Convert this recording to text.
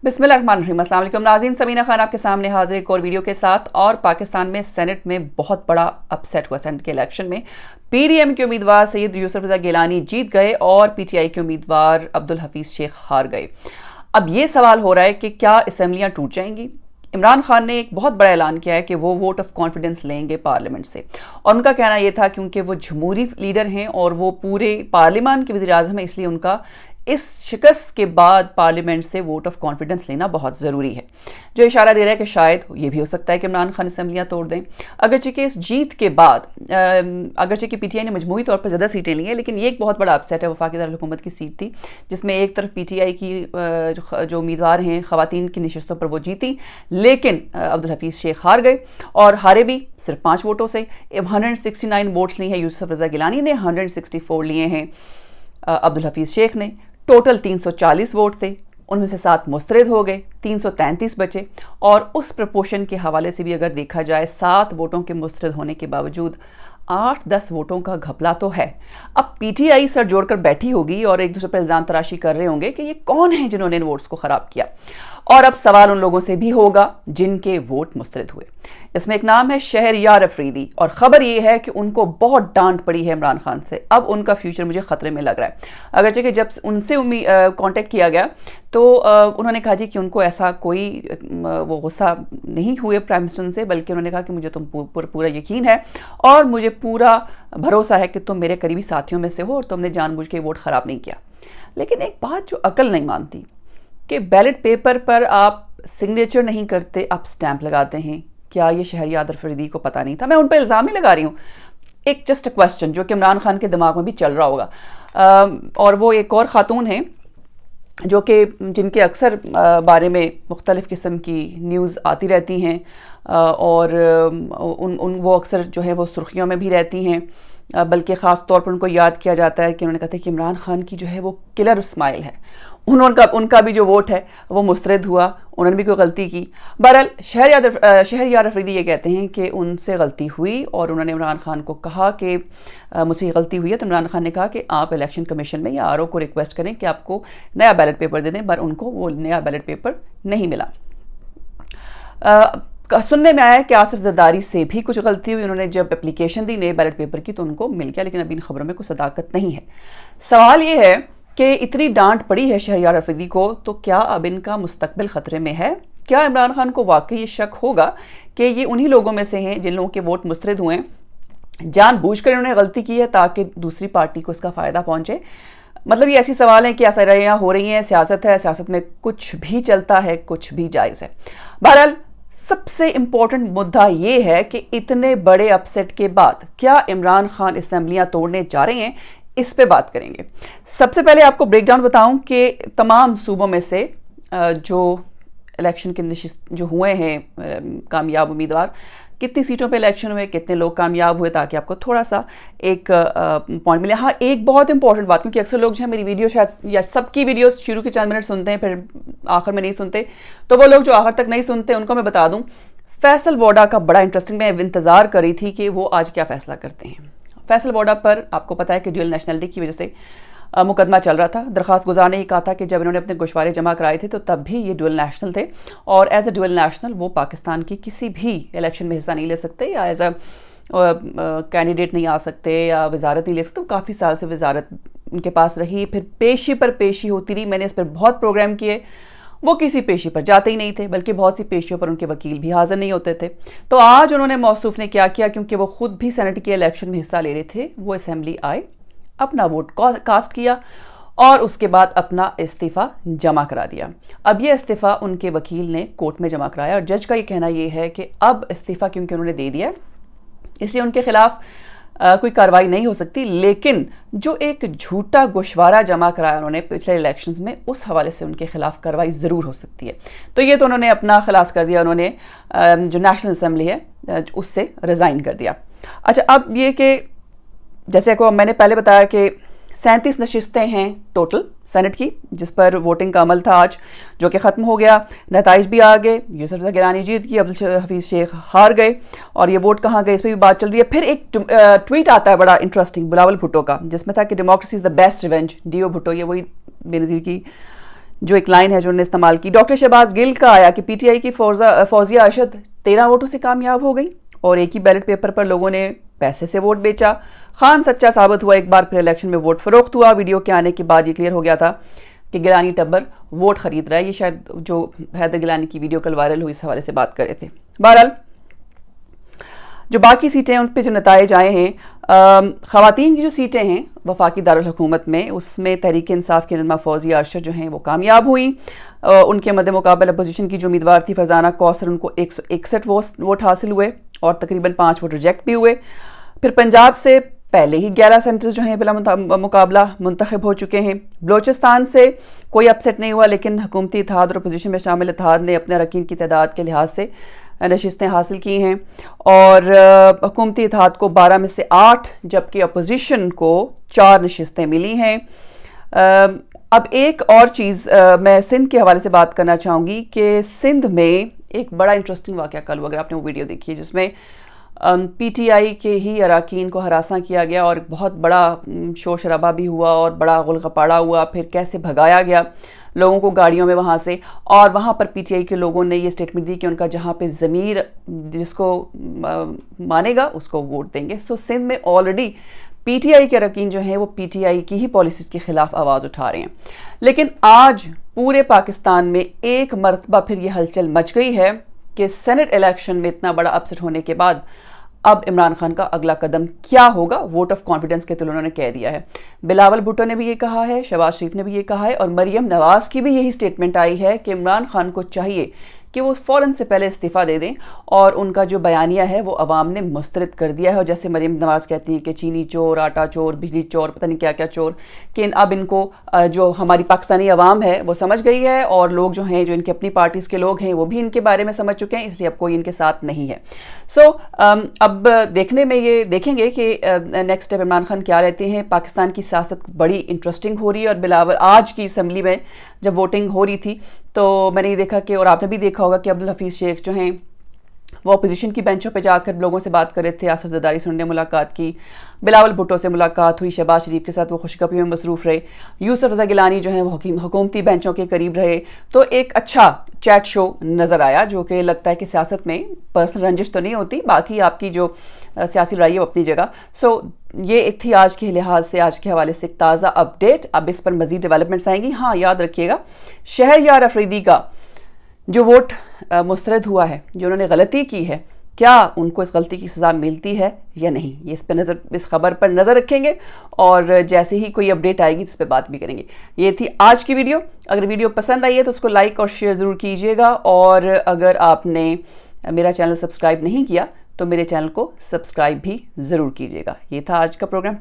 बिस्मिल्लाहिर्रहमानिर्रहीम। अस्सलाम वालेकुम नाज़रीन, सबीना खान आपके सामने हाजिर एक और वीडियो के साथ। और पाकिस्तान में सेनेट में बहुत बड़ा अपसेट हुआ। सेनेट के इलेक्शन में पीडीएम के उम्मीदवार सैयद यूसुफ रज़ा गिलानी जीत गए और पीटीआई के उम्मीदवार अब्दुल हफीज़ शेख हार गए। अब ये सवाल हो रहा है कि क्या असेंबलियाँ टूट जाएंगी। इमरान खान ने एक बहुत बड़ा ऐलान किया है कि वो वोट ऑफ कॉन्फिडेंस लेंगे पार्लियामेंट से, और उनका कहना यह था क्योंकि वो जमहूरी लीडर हैं और वो पूरे पार्लियामान के वज़ीर आज़म है, इसलिए उनका इस शिकस्त के बाद पार्लियामेंट से वोट ऑफ कॉन्फिडेंस लेना बहुत ज़रूरी है, जो इशारा दे रहा है कि शायद ये भी हो सकता है कि इमरान खान असेंबलियाँ तोड़ दें। अगरचे कि इस जीत के बाद अगरचे कि पीटीआई ने मजमूई तौर पर ज़्यादा सीटें ली हैं, लेकिन ये एक बहुत बड़ा अपसेट है। वफाकी दारुल-हुकूमत की सीट थी जिसमें एक तरफ पीटीआई की जो उम्मीदवार हैं ख़वातीन की नशिस्तों पर वो जीती, लेकिन अब्दुल हफीज़ शेख हार गए और हारे भी सिर्फ 5 वोटों से। 169 वोट्स लिए हैं यूसुफ रज़ा गिलानी ने, 164 लिए हैं अब्दुल हफीज़ शेख ने। टोटल 340 वोट थे, उनमें से 7 मुस्तरद हो गए, 333 बचे। और उस प्रपोर्शन के हवाले से भी अगर देखा जाए, 7 वोटों के मुस्तरद होने के बावजूद 8-10 वोटों का घपला तो है। अब पीटीआई सर जोड़कर बैठी होगी और एक दूसरे पर इल्ज़ाम तराशी कर रहे होंगे कि ये कौन है जिन्होंने इन वोट्स को ख़राब किया। और अब सवाल उन लोगों से भी होगा जिनके वोट मुस्तरद हुए। इसमें एक नाम है शहरयार अफरीदी, और ख़बर ये है कि उनको बहुत डांट पड़ी है इमरान खान से। अब उनका फ्यूचर मुझे ख़तरे में लग रहा है। अगरचे कि जब उनसे कांटेक्ट किया गया तो उन्होंने कहा जी कि उनको ऐसा कोई वो गुस्सा नहीं हुए प्राइम मिनिस्टर से, बल्कि उन्होंने कहा कि मुझे तुम पूरा यकीन है और मुझे पूरा भरोसा है कि तुम मेरे करीबी साथियों में से हो और तुमने जानबूझ के वोट ख़राब नहीं किया। लेकिन एक बात जो अकल नहीं मानती कि बैलेट पेपर पर आप सिग्नेचर नहीं करते, आप स्टैंप लगाते हैं। क्या ये शहरयार अफरीदी को पता नहीं था? मैं उन पर इल्ज़ाम नहीं लगा रही हूँ, एक जस्ट अ क्वेश्चन जो कि इमरान खान के दिमाग में भी चल रहा होगा। और वो एक और ख़ातून हैं जो कि जिनके अक्सर बारे में मुख्तलिफ़ किस्म की न्यूज़ आती रहती हैं, और वो अक्सर जो है वो सुर्खियों में भी रहती हैं, बल्कि ख़ास तौर पर उनको याद किया जाता है कि उन्होंने कहा था कि इमरान खान की जो है वो किलर स्माइल है। उनका भी जो वोट है वो मुस्तरद हुआ, उन्होंने भी कोई गलती की। बहरहाल शहरयार अफरीदी ये कहते हैं कि उनसे गलती हुई और उन्होंने इमरान खान को कहा कि मुझसे गलती हुई है। तो इमरान खान ने कहा कि आप इलेक्शन कमीशन में या आरओ को रिक्वेस्ट करें कि आपको नया बैलेट पेपर दे दें, पर उनको वो नया बैलेट पेपर नहीं मिला। सुनने में आया है कि आसिफ जरदारी से भी कुछ गलती हुई। उन्होंने जब एप्लीकेशन दी नए बैलेट पेपर की तो उनको मिल गया, लेकिन अभी इन खबरों में कोई सदाकत नहीं है। सवाल ये है कि इतनी डांट पड़ी है शहरयार अफरीदी को, तो क्या अब इनका मुस्तकबिल ख़तरे में है? क्या इमरान खान को वाकई ये शक होगा कि ये उन्हीं लोगों में से हैं जिन लोगों के वोट मुस्तरद हुए हैं, जानबूझकर इन्होंने गलती की है ताकि दूसरी पार्टी को इसका फ़ायदा पहुँचे? मतलब ये ऐसी सवाल है कि असराइयाँ हो रही हैं, सियासत है, सियासत में कुछ भी चलता है, कुछ भी जायज़ है। बहरहाल सबसे इंपॉर्टेंट मुद्दा ये है कि इतने बड़े अपसेट के बाद क्या इमरान खान असेंबलियां तोड़ने जा रहे हैं, इस पे बात करेंगे। सबसे पहले आपको ब्रेकडाउन बताऊं कि तमाम सूबों में से जो इलेक्शन के जो हुए हैं कामयाब उम्मीदवार, कितनी सीटों पे इलेक्शन हुए, कितने लोग कामयाब हुए, ताकि आपको थोड़ा सा एक पॉइंट मिले। हाँ, एक बहुत इंपॉर्टेंट बात, क्योंकि अक्सर लोग जो है मेरी वीडियो शायद या सबकी वीडियो शुरू के 4 मिनट सुनते हैं फिर आखिर में नहीं सुनते, तो वो लोग जो आखिर तक नहीं सुनते उनको मैं बता दूं, फैसल वोडा का बड़ा इंटरेस्टिंग, मैं इंतज़ार करी थी कि वो आज क्या फैसला करते हैं। फैसल वोडा पर आपको पता है कि ड्यूअल नेशनलिटी की वजह से मुकदमा चल रहा था। दरख्वास्त गुजार ने ही कहा था कि जब इन्होंने अपने गोशवारे जमा कराए थे तो तब भी ये ड्यूअल नेशनल थे, और एज ए ड्यूअल नेशनल वो पाकिस्तान की किसी भी इलेक्शन में हिस्सा नहीं ले सकते, या एज अ कैंडिडेट नहीं आ सकते, या वजारत नहीं ले सकते। काफ़ी साल से वजारत उनके पास रही, फिर पेशी पर पेशी होती रही। मैंने इस पर बहुत प्रोग्राम किए, वो किसी पेशी पर जाते ही नहीं थे, बल्कि बहुत सी पेशियों पर उनके वकील भी हाजिर नहीं होते थे। तो आज उन्होंने मौसूफ ने क्या किया, क्योंकि वो खुद भी सेनेट के इलेक्शन में हिस्सा ले रहे थे, वो असेंबली आए, अपना वोट कास्ट किया और उसके बाद अपना इस्तीफ़ा जमा करा दिया। अब ये इस्तीफ़ा उनके वकील ने कोर्ट में जमा कराया, और जज का ये कहना ये है कि अब इस्तीफ़ा क्योंकि उन्होंने दे दिया इसलिए उनके खिलाफ कोई कार्रवाई नहीं हो सकती, लेकिन जो एक झूठा गोशवारा जमा कराया उन्होंने पिछले इलेक्शंस में, उस हवाले से उनके खिलाफ कार्रवाई ज़रूर हो सकती है। तो ये तो उन्होंने अपना खलास कर दिया, उन्होंने जो नेशनल असेंबली है उससे रिज़ाइन कर दिया। अच्छा, अब ये कि जैसे को मैंने पहले बताया कि 37 नशिस्तें हैं टोटल सेनेट की, जिस पर वोटिंग का अमल था आज, जो कि ख़त्म हो गया। नताइज भी आ गए, यूसुफ रज़ा गिलानी जीत गई, अब्दुल हफीज़ शेख हार गए। और ये वोट कहाँ गए इस पर भी बात चल रही है। फिर एक ट्वीट आता है बड़ा इंटरेस्टिंग बिलावल भुट्टो का, जिसमें था कि democracy is the best revenge, डीओ भुट्टो, ये वही बेनज़ीर की जो एक लाइन है जो उन्होंने इस्तेमाल की। डॉक्टर शहबाज गिल का आया कि पीटीआई की फौजिया अरशद 13 वोटों से कामयाब हो गई और एक ही बैलेट पेपर पर लोगों ने पैसे से वोट बेचा। खान सच्चा साबित हुआ, एक बार फिर इलेक्शन में वोट फरोख्त हुआ। वीडियो के आने के बाद ये क्लियर हो गया था कि गिलानी टब्बर वोट खरीद रहा है। ये शायद जो हैदर गिलानी की वीडियो कल वायरल हुई इस हवाले से बात कर रहे थे। बहरहाल जो बाकी सीटें उन पे जो नताइज आए हैं, ख़वातीन की जो सीटें हैं वफाकी दारुल हुकूमत में, उसमें तहरीक इंसाफ की नमा फौजिया अरशद जो हैं वो कामयाब हुई। उनके मद्दे मुकाबला अपोजिशन की जो उम्मीदवार थी फरजाना कौसर, उनको 161 वोट हासिल हुए और तकरीबन 5 वोट रिजेक्ट भी हुए। फिर पंजाब से पहले ही 11 सेंटर्स जो हैं बिला मुकाबला मुंतखब हो चुके हैं। बलोचिस्तान से कोई अपसेट नहीं हुआ, लेकिन हुकूमती इत्तेहाद और अपोजिशन में शामिल इत्तेहाद ने अपने अरकान की तादाद के लिहाज से नशिस्तें हासिल की हैं और हुकूमती इत्तेहाद को 12 में से 8 जबकि अपोजिशन को 4 नशिस्तें मिली हैं। अब एक और चीज़ मैं सिंध के हवाले से बात करना चाहूँगी कि सिंध में एक बड़ा इंटरेस्टिंग वाक़या कल हुआ, अगर आपने वो वीडियो देखी है, जिसमें पीटीआई के ही अराकीन को हरासा किया गया और बहुत बड़ा शोर शराबा भी हुआ और बड़ा गुलगपाड़ा हुआ। फिर कैसे भगाया गया लोगों को गाड़ियों में वहाँ से, और वहाँ पर पीटीआई के लोगों ने ये स्टेटमेंट दी कि उनका जहाँ पे ज़मीर जिसको मानेगा उसको वोट देंगे। सो सिंध में ऑलरेडी पीटीआई के अरकान जो हैं वो पीटीआई की ही पॉलिसीज़ के ख़िलाफ़ आवाज़ उठा रहे हैं। लेकिन आज पूरे पाकिस्तान में एक मरतबा फिर ये हलचल मच गई है कि सेनेट इलेक्शन में इतना बड़ा अपसेट होने के बाद अब इमरान खान का अगला कदम क्या होगा। वोट ऑफ कॉन्फिडेंस के तो उन्होंने कह दिया है। बिलावल भुट्टो ने भी ये कहा है, शहबाज शरीफ ने भी ये कहा है और मरियम नवाज की भी यही स्टेटमेंट आई है कि इमरान खान को चाहिए कि वो फ़ौरन से पहले इस्तीफ़ा दे दें और उनका जो बयानिया है वो अवाम ने मुस्तरद कर दिया है। और जैसे मरियम नवाज़ कहती हैं कि चीनी चोर, आटा चोर, बिजली चोर, पता नहीं क्या क्या चोर, कि अब इनको जो हमारी पाकिस्तानी अवाम है वो समझ गई है और लोग जो हैं, जो इनकी अपनी पार्टीज़ के लोग हैं, वो भी इनके बारे में समझ चुके हैं, इसलिए अब कोई इनके साथ नहीं है। सो अब देखने में ये देखेंगे कि नेक्स्ट स्टेप इमरान खान क्या रहते हैं। पाकिस्तान की सियासत बड़ी इंटरेस्टिंग हो रही है और बिलावल आज की असम्बली में जब वोटिंग हो रही थी तो मैंने ये देखा कि, और आपने भी देखा होगा कि अब्दुल हफीज़ शेख जो हैं वो अपोजिशन की बेंचों पे जाकर लोगों से बात कर रहे थे। आसिफ जरदारी से उन्होंने मुलाकात की, बिलावल भुट्टो से मुलाकात हुई, शहबाज शरीफ के साथ वो खुशखबरी में मसरूफ़ रहे, यूसुफ रज़ा गिलानी जो हैं वो हुकूमती बेंचों के करीब रहे। तो एक अच्छा चैट शो नज़र आया, जो कि लगता है कि सियासत में पर्सनल रंजिश तो नहीं होती, बाकी आपकी जो सियासी लड़ाई है वो अपनी जगह। सो ये थी आज के लिहाज से, आज के हवाले से एक ताज़ा अपडेट। अब इस पर मज़ीद डेवलपमेंट्स आएंगी। हाँ, याद रखिएगा, शहरयार अफरीदी का जो वोट मुस्तरद हुआ है, जो उन्होंने गलती की है, क्या उनको इस गलती की सज़ा मिलती है या नहीं, ये इस खबर पर नज़र रखेंगे और जैसे ही कोई अपडेट आएगी इस पर बात भी करेंगे। ये थी आज की वीडियो। अगर वीडियो पसंद आई है तो उसको लाइक और शेयर ज़रूर कीजिएगा और अगर आपने मेरा चैनल सब्सक्राइब नहीं किया तो मेरे चैनल को सब्सक्राइब भी ज़रूर कीजिएगा। ये था आज का प्रोग्राम।